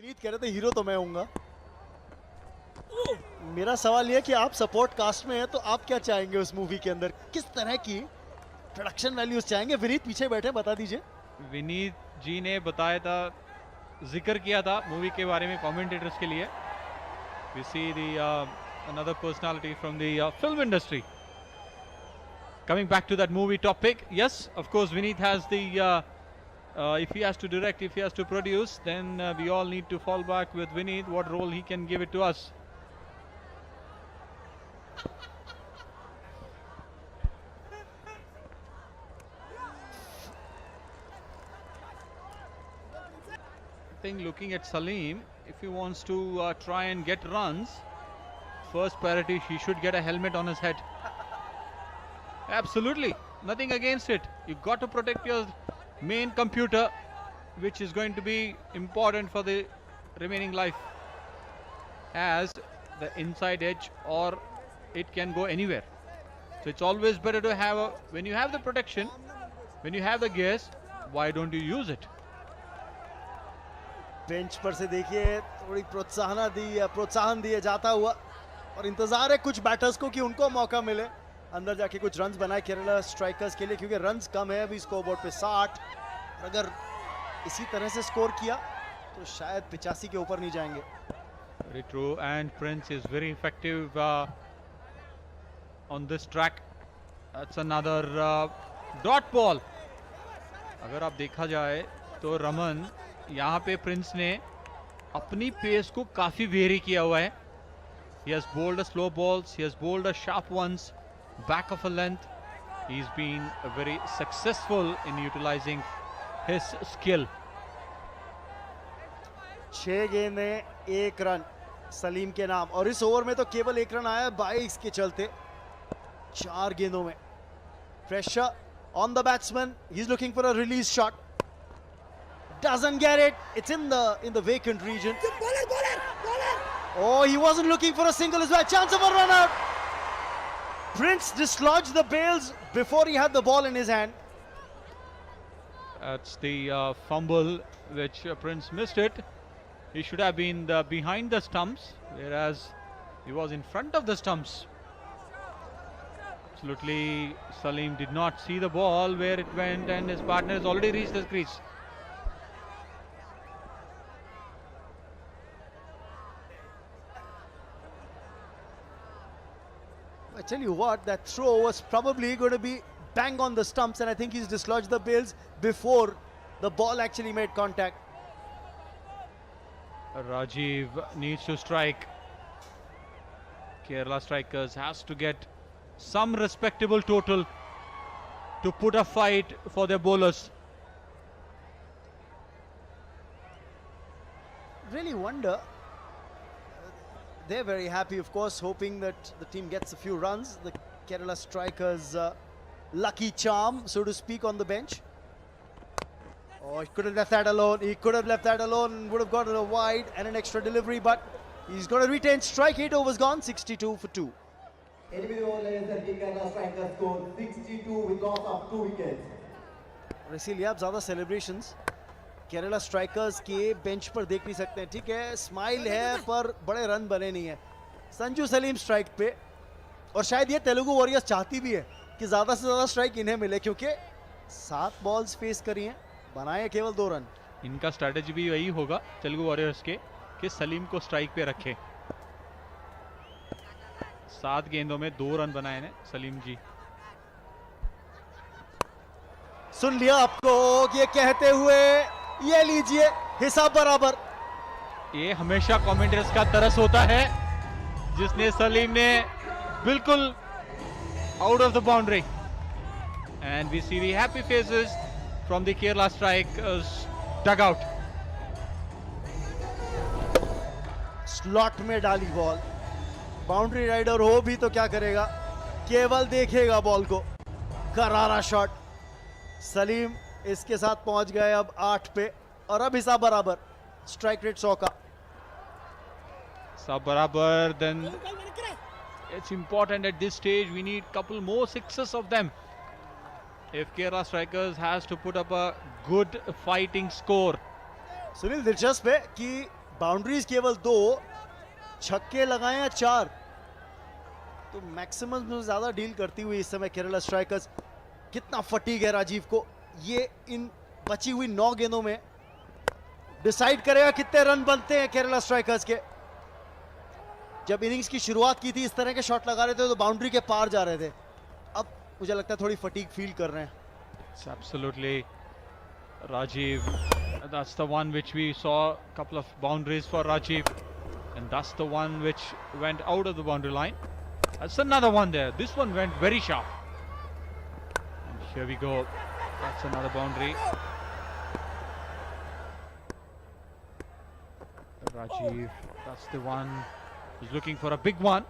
विनीत कह रहे थे हीरो तो मैं हूँगा। मेरा सवाल यह कि आप सपोर्ट कास्ट में हैं तो आप क्या चाहेंगे उस मूवी के अंदर, किस तरह की प्रोडक्शन वैल्यूज चाहेंगे? विनीत पीछे बैठे, बता दीजिए। विनीत जी ने बताया था, जिक्र किया था मूवी के बारे में कमेंटेटर्स के लिए. We see the another personality from the film industry. Coming back to that movie topic, yes, of course, Vineet has the if he has to direct, if he has to produce, then we all need to fall back with Vineet, what role he can give it to us. I think looking at Salim, if he wants to try and get runs, first priority, he should get a helmet on his head. Absolutely, nothing against it. You got to protect your main computer, which is going to be important for the remaining life, as the inside edge, or it can go anywhere. So it's always better to have when you have the protection, when you have the gears, why don't you use it? Bench पर से देखिए थोड़ी प्रोत्साहन दिए जाता हुआ, और इंतजार है कुछ बैटर्स को कि उनको मौका मिले अंदर जाके कुछ रन्स बनाए केरला स्ट्राइकर्स के लिए, क्योंकि रन्स कम है अभी स्कोरबोर्ड पे 60। अगर इसी तरह से स्कोर किया तो शायद 85 के ऊपर नहीं जाएंगे. Very true, and Prince is very effective on this track. That's another dot ball. अगर आप देखा जाए तो रमन, यहाँ पे प्रिंस ने अपनी पेस को काफी वेरी किया हुआ है. He has bowled a slow balls, he has bowled a sharp ones, back of a length. He's been very successful in utilizing his skill. 6 गेंदें 1 रन सलीम के नाम, और इस ओवर में तो केवल 1 रन आया 22 के चलते 4 गेंदों में. Pressure on the batsman, he's looking for a release shot, doesn't get it. It's in the vacant region. Oh, he wasn't looking for a single as well. Chance of a run out. Prince dislodged the bails before he had the ball in his hand. That's the fumble which Prince missed it. He should have been behind the stumps, whereas he was in front of the stumps. Absolutely, Salim did not see the ball where it went, and his partner has already reached the crease. I tell you what, that throw was probably going to be bang on the stumps, and I think he's dislodged the bails before the ball actually made contact. Rajiv needs to strike. Kerala Strikers has to get some respectable total to put a fight for their bowlers. Really wonder. They're very happy, of course, hoping that the team gets a few runs. The Kerala Strikers' lucky charm, so to speak, on the bench. Oh, he could have left that alone. He could have left that alone. Would have gotten a wide and an extra delivery, but he's going to retain strike. 8 overs gone, 62 for 2. Kerala Strikers scored 62 with loss of 2 wickets. और इसीलिए आप ज़्यादा celebrations Kerala strikers के bench पर देख नहीं सकते हैं. ठीक है, स्माइल है पर बड़े रन बने नहीं है. संजू सलीम स्ट्राइक पे, और शायद ये तेलुगु वॉरियर्स चाहती भी है कि ज़्यादा से ज़्यादा स्ट्राइक इन्हें मिले, क्योंकि 7 बॉल्स फेस करी हैं, बनाए केवल 2 रन. इनका स्ट्रैटेजी भी यही होगा तेलुगु वॉरियर्स के कि सलीम को स्ट्राइक पे रखे. 7 गेंदों में 2 रन बनाए ने सलीम जी. सुन लिया आपको ये कहते हुए, ये लीजिए हिसाब बराबर. ये हमेशा कमेंटेटर्स का तरस होता है, जिसने सलीम ने बिल्कुल out of the boundary, and we see the happy faces from the Kerala strikers dugout. Slot में डाली बॉल, बाउंड्री राइडर हो भी तो क्या करेगा, केवल देखेगा बॉल को. करारा शॉट. सलीम इसके साथ पहुंच गए अब 8 पे, और अब हिसाब बराबर. स्ट्राइक रेट 100 का. सब बराबर. Then it's important at this stage, we need couple more sixes of them if Kerala Strikers has to put up a good fighting score. Sunil, दिलचस्प है कि बाउंड्रीज केवल 2, छक्के लगाए हैं 4, तो मैक्सिमम में ज्यादा डील करती हुई इस समय केरला स्ट्राइकर्स। कितना फटीग है राजीव को, ये इन बची हुई 9 गेंदों में डिसाइड करेगा कितने रन बनते हैं केरला स्ट्राइकर्स के। जब इनिंग्स की शुरुआत की थी इस तरह के शॉट लगा रहे थे तो बाउंड्री के पार जा रहे थे, अब मुझे लगता है थोड़ी फटीग फील कर रहे हैं। It's absolutely Rajiv. That's the one which we saw, a couple of boundaries for Rajiv, and that's the one which went out of the boundary line. That's another one there. This one went very sharp. And here we go. That's another boundary. Rajiv, that's the one who's looking for a big one.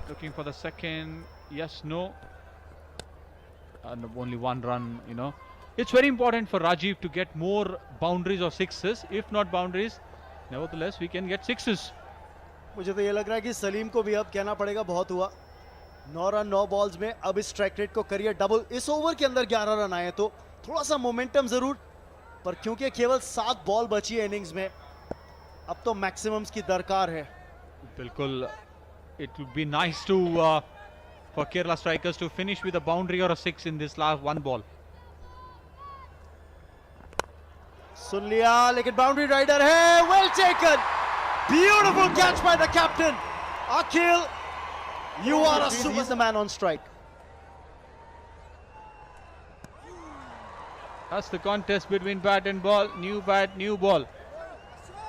Looking for the second. Yes, no. And only one run, you know. It's very important for Rajiv to get more boundaries or sixes. If not boundaries, nevertheless, we can get sixes. मुझे तो ये लग रहा है कि सलीम को भी अब कहना पड़ेगा बहुत हुआ। 9 रन 9 बॉल्स में, अब इस स्ट्राइक रेट को करिए डबल। इस ओवर के अंदर 11 रन आए तो थोड़ा सा मोमेंटम जरूर, पर क्योंकि केवल 7 बॉल बची है इनिंग्स में, अब तो मैक्सिमम्स की दरकार है। बिल्कुल, it would be nice to for Kerala strikers to finish with a boundary or a 6 in this last one ball. सुन लिया, लेकिन बाउंड्री राइडर है। Well taken, beautiful catch by the captain Akhil. You are a superman on strike. That's the contest between bat and ball. New bat, new ball.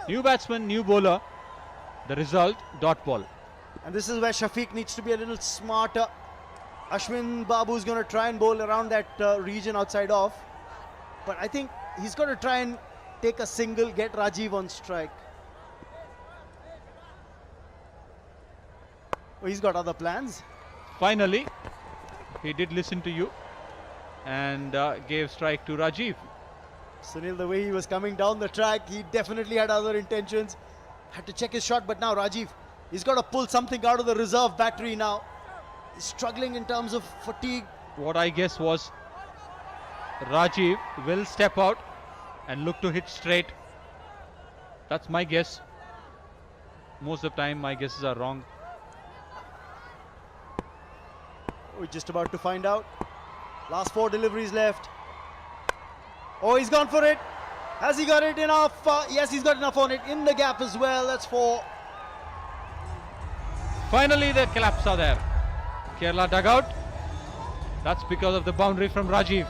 New batsman, new bowler. The result, dot ball. And this is where Shafiq needs to be a little smarter. Ashwin Babu is going to try and bowl around that region outside off. But I think he's got to try and take a single, get Rajiv on strike. Oh, he's got other plans. Finally, he did listen to you and gave strike to Rajiv. Sunil, the way he was coming down the track, he definitely had other intentions. Had to check his shot, but now Rajiv, he's got to pull something out of the reserve battery now. He's struggling in terms of fatigue. What I guess was Rajiv will step out and look to hit straight. That's my guess. Most of the time my guesses are wrong. We're just about to find out. Last 4 deliveries left. Oh, he's gone for it. Has he got it enough? Yes, he's got enough on it. In the gap as well. That's 4. Finally the collapse are there. Kerala dugout. That's because of the boundary from Rajiv.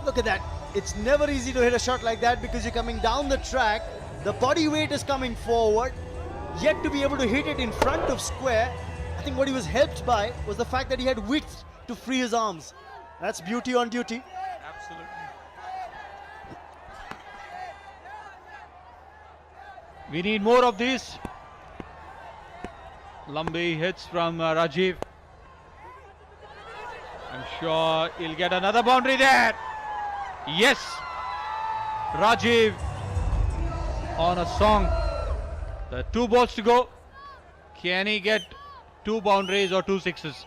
Look at that. It's never easy to hit a shot like that because you're coming down the track. The body weight is coming forward. Yet to be able to hit it in front of square. I think what he was helped by was the fact that he had width to free his arms. That's beauty on duty. Absolutely. We need more of these. Lambi hits from Rajiv. I'm sure he'll get another boundary there. Yes, Rajiv on a song. There are 2 balls to go. Can he get 2 boundaries or 2 sixes?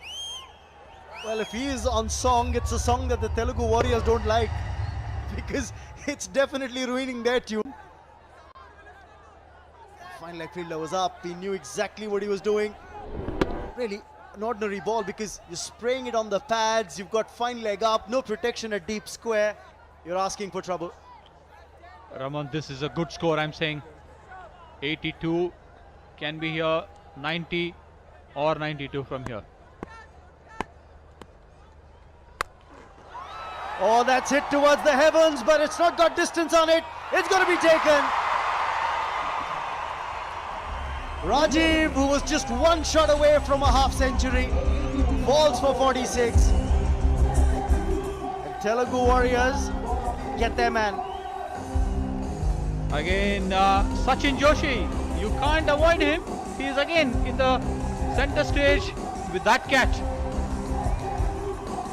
Well, if he is on song, it's a song that the Telugu Warriors don't like because it's definitely ruining their tune. Fine leg fielder was up. He knew exactly what he was doing. Really an ordinary ball because you're spraying it on the pads. You've got fine leg up, no protection at deep square. You're asking for trouble. Raman, this is a good score, I'm saying. 82 can be here, 90 or 92 from here. Oh, that's hit towards the heavens, but it's not got distance on it. It's going to be taken. Rajiv, who was just 1 shot away from a half century, falls for 46. And Telugu Warriors get their man. Again, Sachin Joshi, you can't avoid him. He is again in the center stage with that catch.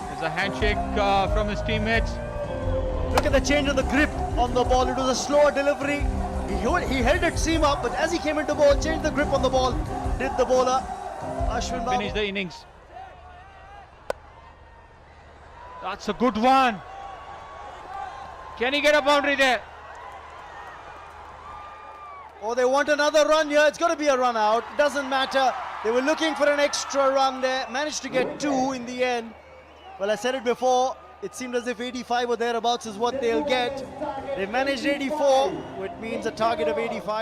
There's a handshake from his teammates. Look at the change of the grip on the ball. It was a slower delivery. He held it seam up, but as he came into ball, changed the grip on the ball. Did the bowler Ashwin Babu. Finish the innings. That's a good one. Can he get a boundary there? Oh, they want another run here. It's got to be a run out. Doesn't matter. They were looking for an extra run there. Managed to get 2 in the end. Well, I said it before. It seemed as if 85 or thereabouts is what they'll get. They managed 84, which means a target of 85.